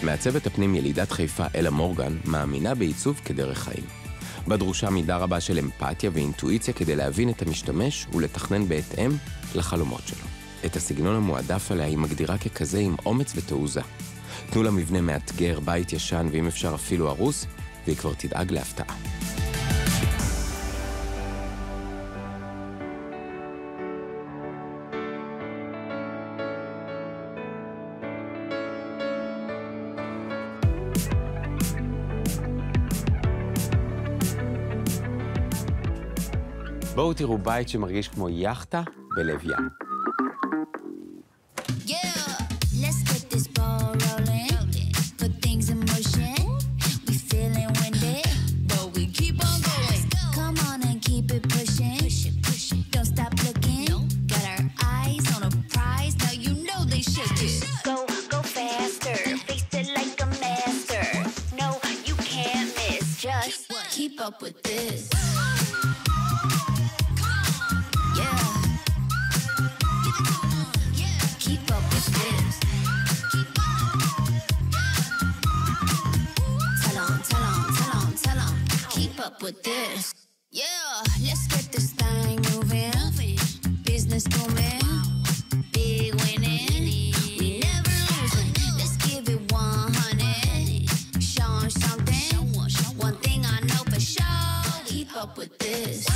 מעצבת הפנים ילידת חיפה אלה מורגן מאמינה בעיצוב כדרך חיים. בדרושה מידה רבה של אמפתיה ואינטואיציה כדי להבין את המשתמש ולתכנן בהתאם לחלומות שלו. את הסגנון המועדף עליה היא מגדירה ככזה עם אומץ ותעוזה. תנו לה מבנה מאתגר, בית ישן ואם אפשר אפילו הרוס, והיא כבר תדאג להפתעה. בואו תראו בית שמרגיש כמו יחטה בלב ים. Keep up with this. With this, yeah, let's get this thing moving. Business booming, big winning. We never losing. Let's give it 100. Showing something. One thing I know for sure. Keep up with this.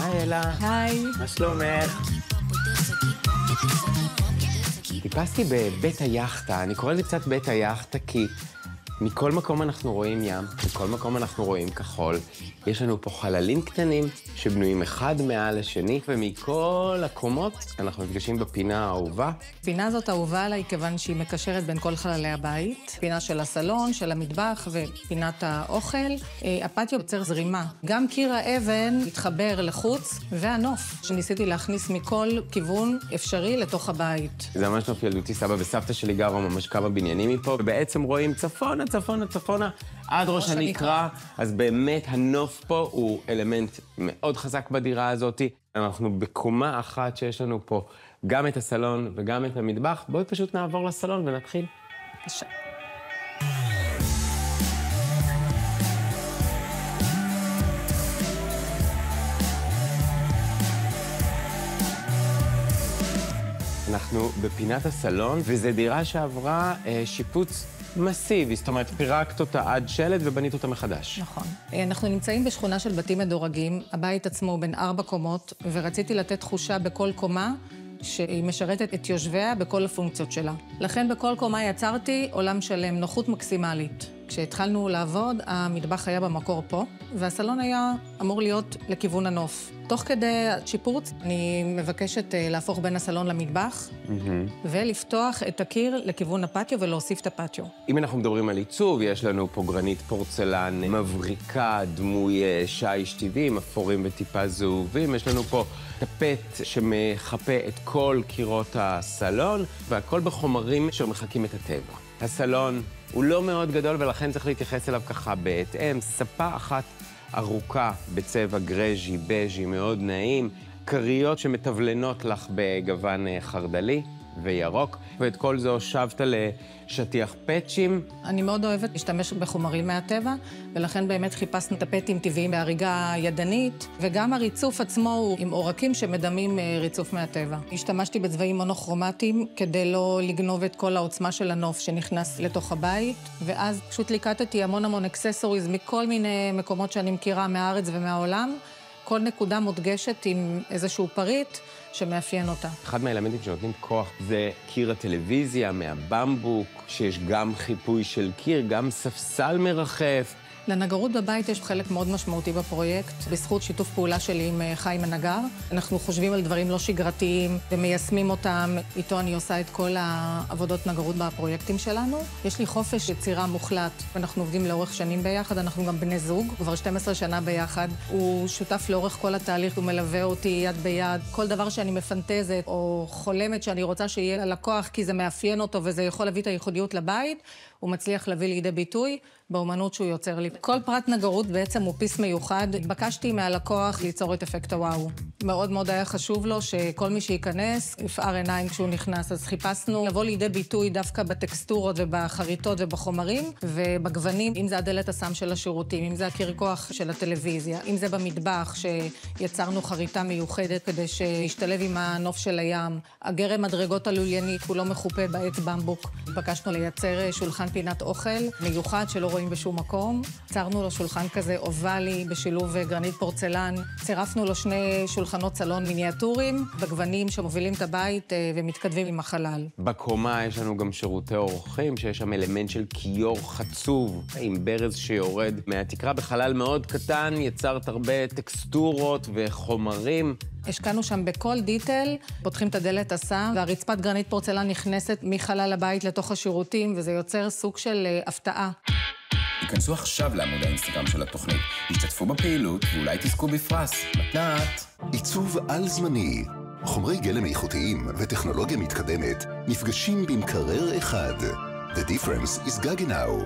היי אלה. היי. מה שלומך? טיפסתי בבית היחטה. אני קורא לזה קצת בית היחטה כי מכל מקום אנחנו רואים ים, מכל מקום אנחנו רואים כחול. יש לנו פה חללים קטנים שבנויים אחד מעל השני, ומכל הקומות אנחנו נפגשים בפינה האהובה. הפינה הזאת אהובה עליי כיוון שהיא מקשרת בין כל חללי הבית. פינה של הסלון, של המטבח ופינת האוכל. הפטיו יוצר זרימה. גם קיר האבן התחבר לחוץ, והנוף שניסיתי להכניס מכל כיוון אפשרי לתוך הבית. זה ממש נוף ילדותי, סבא וסבתא שלי גרו ממש כמה בניינים מפה, ובעצם רואים צפונה, צפונה, צפונה, עד ראש הנקרה. אז באמת הנוף פה הוא אלמנט מאוד חזק בדירה הזאת. אנחנו בקומה אחת שיש לנו פה גם את הסלון וגם את המטבח. בואי פשוט נעבור לסלון ונתחיל. בבקשה. אנחנו בפינת הסלון, וזו דירה שעברה שיפוץ מסיבי, זאת אומרת, פירקת אותה עד שלד ובנית אותה מחדש. נכון. אנחנו נמצאים בשכונה של בתים מדורגים, הבית עצמו הוא בין 4 קומות, ורציתי לתת תחושה בכל קומה שהיא משרתת את יושביה בכל הפונקציות שלה. לכן בכל קומה יצרתי עולם שלם, נוחות מקסימלית. כשהתחלנו לעבוד, המטבח היה במקור פה, והסלון היה אמור להיות לכיוון הנוף. תוך כדי השיפוץ, אני מבקשת להפוך בין הסלון למטבח, ולפתוח את הקיר לכיוון הפטיו ולהוסיף את הפטיו. אם אנחנו מדברים על עיצוב, יש לנו פה גרנית פורצלן מבריקה, דמוי שיש טבעי, אפורים וטיפה זהובים. יש לנו פה טפט שמחפה את כל קירות הסלון, והכל בחומרים שמחקים את הטבע. הסלון הוא לא מאוד גדול ולכן צריך להתייחס אליו ככה בהתאם. ספה אחת ארוכה בצבע גרז'י, בז'י, מאוד נעים. קריות שמתבלנות לך בגוון חרדלי וירוק. ואת כל זה הושבת לשטיח פצ'ים. אני מאוד אוהבת להשתמש בחומרים מהטבע, ולכן באמת חיפשנו טפטים טבעיים בהריגה ידנית, וגם הריצוף עצמו הוא עם עורקים שמדמים ריצוף מהטבע. השתמשתי בצבעים מונוכרומטיים כדי לא לגנוב את כל העוצמה של הנוף שנכנס לתוך הבית, ואז פשוט ליקטתי המון אקססוריז מכל מיני מקומות שאני מכירה מהארץ ומהעולם, כל נקודה מודגשת עם איזשהו פריט שמאפיין אותה. אחד מהאלמנטים שנותנים כוח זה קיר הטלוויזיה מהבמבוק, שיש גם חיפוי של קיר, גם ספסל מרחף. לנגרות בבית יש חלק מאוד משמעותי בפרויקט, בזכות שיתוף פעולה שלי עם חיים הנגר. אנחנו חושבים על דברים לא שגרתיים ומיישמים אותם. איתו אני עושה את כל העבודות נגרות בפרויקטים שלנו. יש לי חופש יצירה מוחלט, ואנחנו עובדים לאורך שנים ביחד, אנחנו גם בני זוג, כבר 12 שנה ביחד. הוא שותף לאורך כל התהליך, הוא מלווה אותי יד ביד. כל דבר שאני מפנטזת או חולמת שאני רוצה שיהיה ללקוח, כי זה מאפיין אותו וזה יכול להביא את הייחודיות לבית, הוא מצליח להביא לידי ביטוי באומנות שהוא יוצר לי. כל פרט נגרות בעצם הוא פיס מיוחד. התבקשתי מהלקוח ליצור את אפקט הוואו. מאוד מאוד היה חשוב לו שכל מי שייכנס יפער עיניים כשהוא נכנס. אז חיפשנו לבוא לידי ביטוי דווקא בטקסטורות ובחריטות ובחומרים ובגוונים, אם זה הדלת הסם של השירותים, אם זה הקרקוח של הטלוויזיה, אם זה במטבח שיצרנו חריטה מיוחדת כדי שישתלב עם הנוף של הים. הגרם מדרגות הלוליינית הוא לא מחופה בעץ במבוק. התבקשנו לייצר שולחן פינת אוכל מיוחד שלא רואים בשום מקום. יצרנו לו שולחן כזה אובלי בשילוב גרנית פורצלן. צירפנו לו 2 שולחנות סלון מיניאטוריים, בגוונים שמובילים את הבית ומתכתבים עם החלל. בקומה יש לנו גם שירותי אורחים, שיש שם אלמנט של כיור חצוב, עם ברז שיורד מהתקרה בחלל מאוד קטן, יצרת הרבה טקסטורות וחומרים. השקענו שם בכל דיטל, פותחים את הדלת הסם, והרצפת גרנית פורצלן נכנסת מחלל הבית לתוך השירותים, וזה יוצר סוג של הפתעה. היכנסו עכשיו לעמוד האינסטגרם של התוכנית, השתתפו בפעילות ואולי תזכו בפרס. מתנת. עיצוב על זמני. חומרי גלם איכותיים וטכנולוגיה מתקדמת נפגשים במקרר אחד. The difference is Gaggenau.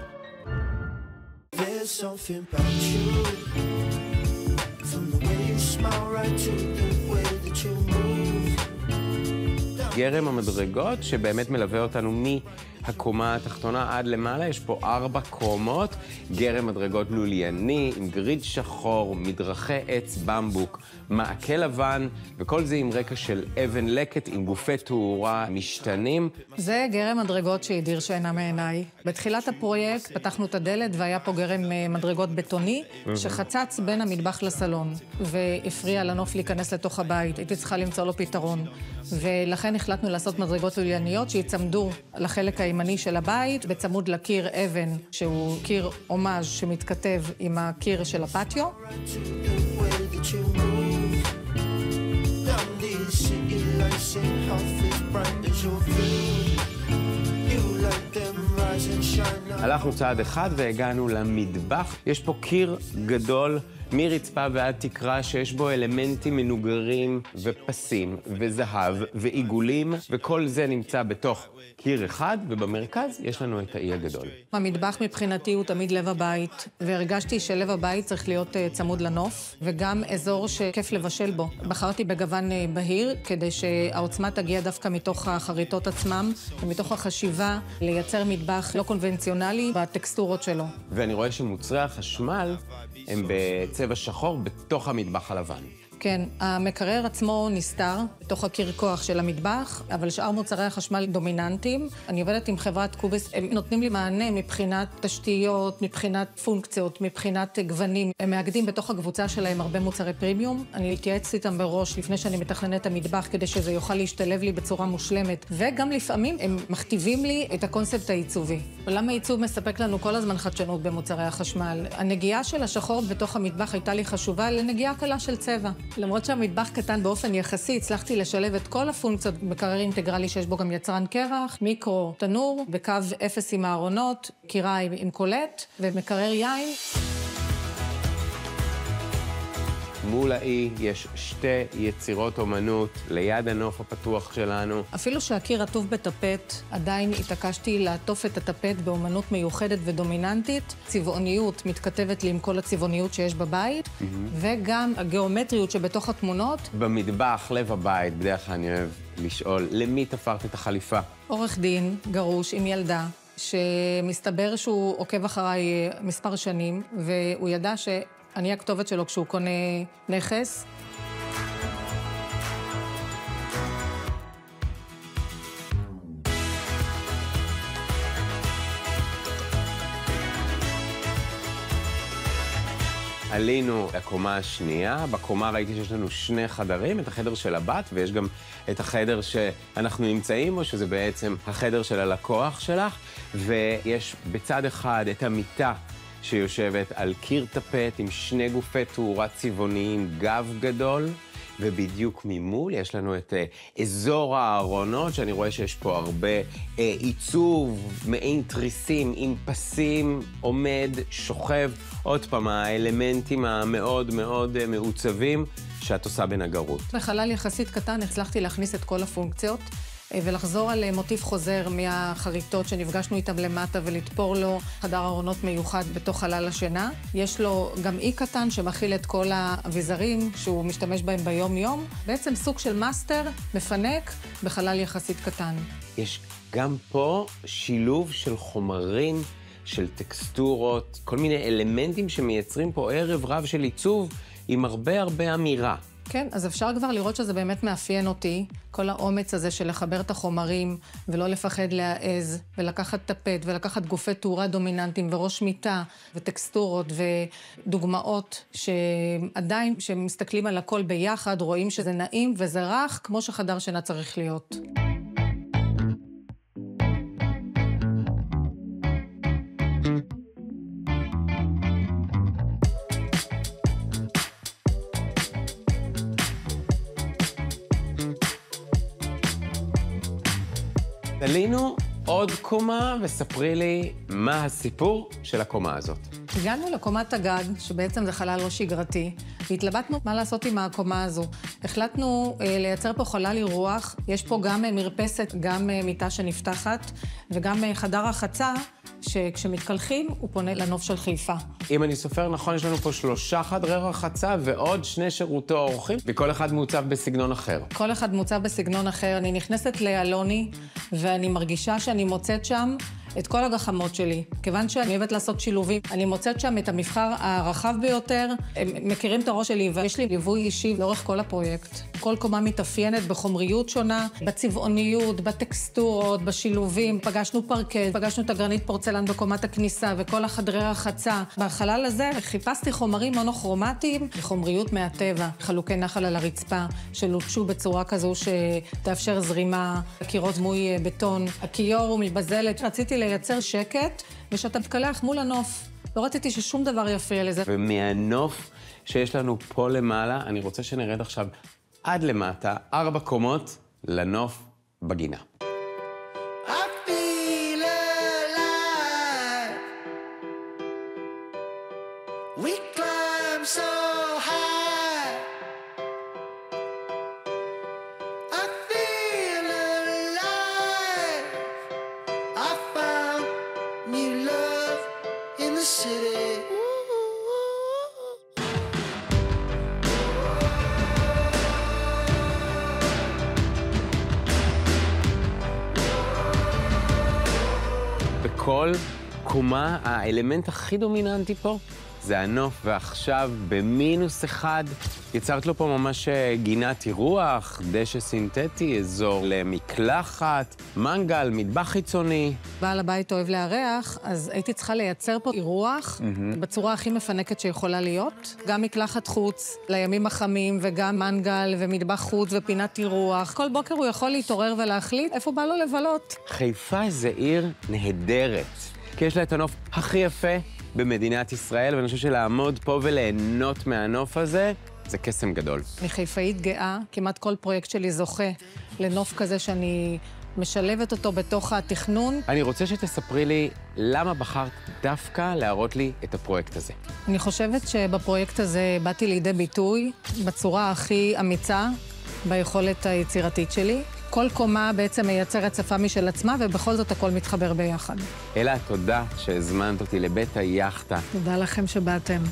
There's something about you, from the way you smile right to the way that you move. גרם המדרגות שבאמת מלווה אותנו מהקומה התחתונה עד למעלה. יש פה 4 קומות, גרם מדרגות לולייני עם גריד שחור, מדרכי עץ במבוק, מעקה לבן, וכל זה עם רקע של אבן לקט עם גופי תאורה משתנים. זה גרם מדרגות שהדיר שינה מעיניי. בתחילת הפרויקט פתחנו את הדלת והיה פה גרם מדרגות בטוני שחצץ בין המטבח לסלון והפריע לנוף להיכנס לתוך הבית. הייתי צריכה למצוא לו פתרון. ולכן החלטנו לעשות מדרגות לולייניות שיצמדו לחלק הימני של הבית, בצמוד לקיר אבן, שהוא קיר אומאז' שמתכתב עם הקיר של הפטיו. הלכנו צעד אחד והגענו למטבח. יש פה קיר גדול מרצפה ועד תקרה שיש בו אלמנטים מנוגרים ופסים וזהב ועיגולים, וכל זה נמצא בתוך קיר אחד, ובמרכז יש לנו את האי הגדול. המטבח מבחינתי הוא תמיד לב הבית, והרגשתי שלב הבית צריך להיות צמוד לנוף, וגם אזור שכיף לבשל בו. בחרתי בגוון בהיר, כדי שהעוצמה תגיע דווקא מתוך החריטות עצמם, ומתוך החשיבה לייצר מטבח לא קונבנציונלי בטקסטורות שלו. ואני רואה שמוצרי החשמל הם בצבע שחור בתוך המטבח הלבן. כן, המקרר עצמו נסתר בתוך הקרקוח של המטבח, אבל שאר מוצרי החשמל דומיננטיים. אני עובדת עם חברת קובס, הם נותנים לי מענה מבחינת תשתיות, מבחינת פונקציות, מבחינת גוונים. הם מאגדים בתוך הקבוצה שלהם הרבה מוצרי פרימיום. אני אתייעץ איתם בראש לפני שאני מתכננת את המטבח, כדי שזה יוכל להשתלב לי בצורה מושלמת. וגם לפעמים הם מכתיבים לי את הקונספט העיצובי. עולם העיצוב מספק לנו כל הזמן חדשנות במוצרי החשמל. הנגיעה של השחור בתוך המטבח הייתה לי חשובה לנגיעה קלה של צבע. למרות שהמטבח קטן באופן יחסי, הצלחתי לשלב את כל הפונקציות במקרר אינטגרלי שיש בו גם יצרן קרח, מיקרו, תנור, בקו 0 עם הארונות, קיריים עם קולט ומקרר יין. מול האי יש 2 יצירות אומנות ליד הנוף הפתוח שלנו. אפילו שהקיר עטוף בטפט, עדיין התעקשתי לעטוף את הטפט באומנות מיוחדת ודומיננטית. צבעוניות מתכתבת לי עם כל הצבעוניות שיש בבית, וגם הגיאומטריות שבתוך התמונות. במטבח, לב הבית, בדרך כלל אני אוהב לשאול, למי תפרת את החליפה? עורך דין, גרוש, עם ילדה, שמסתבר שהוא עוקב אחריי מספר שנים, והוא ידע אני הכתובת שלו כשהוא קונה נכס. עלינו לקומה השנייה. בקומה ראיתי שיש לנו 2 חדרים, את החדר של הבת, ויש גם את החדר שאנחנו נמצאים בו, שזה בעצם החדר של הלקוח שלך, ויש בצד אחד את המיטה שיושבת על קיר טפט עם 2 גופי תאורה צבעוניים, גב גדול, ובדיוק ממול יש לנו את אזור הארונות, שאני רואה שיש פה הרבה עיצוב, מעין תריסים עם פסים, עומד, שוכב. עוד פעם, האלמנטים המאוד מאוד מעוצבים שאת עושה בנגרות. בחלל יחסית קטן הצלחתי להכניס את כל הפונקציות. ולחזור על מוטיף חוזר מהחריטות שנפגשנו איתם למטה ולתפור לו חדר ארונות מיוחד בתוך חלל השינה. יש לו גם אי קטן שמכיל את כל האביזרים שהוא משתמש בהם ביום-יום. בעצם סוג של מאסטר מפנק בחלל יחסית קטן. יש גם פה שילוב של חומרים, של טקסטורות, כל מיני אלמנטים שמייצרים פה ערב רב של עיצוב עם הרבה אמירה. כן, אז אפשר כבר לראות שזה באמת מאפיין אותי, כל האומץ הזה של לחבר את החומרים ולא לפחד להעז ולקחת טפט ולקחת גופי תאורה דומיננטיים וראש מיטה וטקסטורות ודוגמאות שעדיין כשמסתכלים על הכל ביחד רואים שזה נעים וזה רך כמו שחדר שינה צריך להיות. עלינו עוד קומה וספרי לי מה הסיפור של הקומה הזאת. הגענו לקומת הגג, שבעצם זה חלל לא שגרתי, והתלבטנו מה לעשות עם הקומה הזו. החלטנו לייצר פה חלל אירוח, יש פה גם מרפסת, גם מיטה שנפתחת, וגם חדר רחצה, שכשמתקלחים הוא פונה לנוף של חיפה. אם אני סופר נכון, יש לנו פה 3 חדרי רחצה ועוד 2 שירותי אורחים, וכל אחד מעוצב בסגנון אחר. כל אחד מעוצב בסגנון אחר. אני נכנסת לאלוני, ואני מרגישה שאני מוצאת שם את כל הגחמות שלי. כיוון שאני אוהבת לעשות שילובים, אני מוצאת שם את המבחר הרחב ביותר. הם מכירים את הראש שלי, ויש לי ליווי אישי לאורך כל הפרויקט. כל קומה מתאפיינת בחומריות שונה, בצבעוניות, בטקסטורות, בשילובים. פגשנו פרקט, פגשנו את הגרנית פורצלן בקומת הכניסה, וכל החדרי רחצה. בחלל הזה חיפשתי חומרים מונוכרומטיים, חומריות מהטבע, חלוקי נחל על הרצפה, שלוטשו בצורה כזו שתאפשר זרימה, קירות דמוי בטון, הכיור הוא מבזלת. רציתי לייצר שקט, ושאתה מתקלח מול הנוף. לא רציתי ששום דבר יפריע לזה. ומהנוף שיש לנו פה למעלה, אני רוצה שנרד עכשיו עד למטה, 4 קומות, לנוף בגינה. I feel alive. We climb so high. I feel alive. I found new love in the city. בכל קומה, האלמנט הכי דומיננטי פה זה הנוף, ועכשיו ב-1- יצרת לו פה ממש גינת אירוח, דשא סינתטי, אזור למקלחת, מנגל, מטבח חיצוני. בעל הבית אוהב לארח, אז הייתי צריכה לייצר פה אירוח בצורה הכי מפנקת שיכולה להיות. גם מקלחת חוץ לימים החמים, וגם מנגל ומטבח חוץ ופינת אירוח. כל בוקר הוא יכול להתעורר ולהחליט איפה בא לו לבלות. חיפה זה עיר נהדרת, כי יש לה את הנוף הכי יפה במדינת ישראל, ואני חושב שלעמוד פה וליהנות מהנוף הזה, זה קסם גדול. אני חיפאית גאה, כמעט כל פרויקט שלי זוכה לנוף כזה שאני משלבת אותו בתוך התכנון. אני רוצה שתספרי לי למה בחרת דווקא להראות לי את הפרויקט הזה. אני חושבת שבפרויקט הזה באתי לידי ביטוי בצורה הכי אמיצה ביכולת היצירתית שלי. כל קומה בעצם מייצרת שפה משל עצמה, ובכל זאת הכל מתחבר ביחד. אלה, תודה שהזמנת אותי לבית היאכטה. תודה לכם שבאתם.